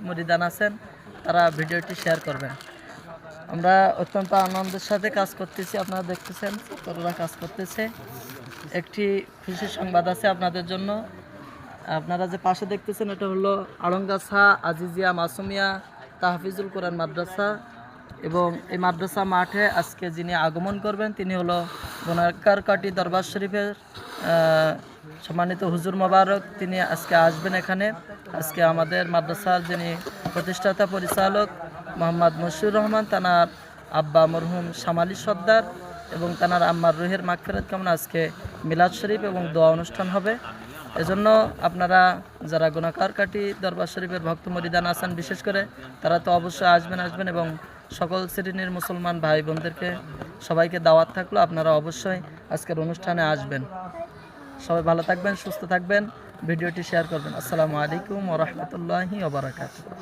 মুরিদান আছেন তারা ভিডিওটি শেয়ার করবেন। আমরা অত্যন্ত আনন্দের সাথে কাজ করতেছি, আপনারা দেখতেছেন ছাত্ররা কাজ করতেছে। একটি খুশির সংবাদ আছে আপনাদের জন্য। আপনারা যে পাশে দেখতেছেন এটা হলো আড়ংগাছা আজিজিয়া মাসুমিয়া তাহফিজুল কোরআন মাদ্রাসা, এবং এই মাদ্রাসা মাঠে আজকে যিনি আগমন করবেন তিনি হলো গোনাকারকাটি দরবার শরীফের সম্মানিত হুজুর মোবারক। তিনি আজকে আসবেন এখানে। আজকে আমাদের মাদ্রাসার যিনি প্রতিষ্ঠাতা পরিচালক মোহাম্মদ মশিউর রহমান, তানার আব্বা মরহুম শামালি সর্দার এবং তানার আম্মার রুহের মাগফিরাত কামনা আজকে মিলাদ শরীফ এবং দোয়া অনুষ্ঠান হবে। এজন্য আপনারা যারা গোনাকারকাটি দরবার শরীফের ভক্ত মুরিদান আছেন বিশেষ করে তারা তো অবশ্যই আসবেন এবং সকল শ্রেণীর মুসলমান ভাই বোনদেরকে সবাইকে দাওয়াত থাকলো, আপনারা অবশ্যই আজকের অনুষ্ঠানে আসবেন। সবাই ভালো থাকবেন, সুস্থ থাকবেন, ভিডিওটি শেয়ার করবেন। আসসালামু আলাইকুম ওয়া রাহমাতুল্লাহি ওয়া বারাকাতুহু।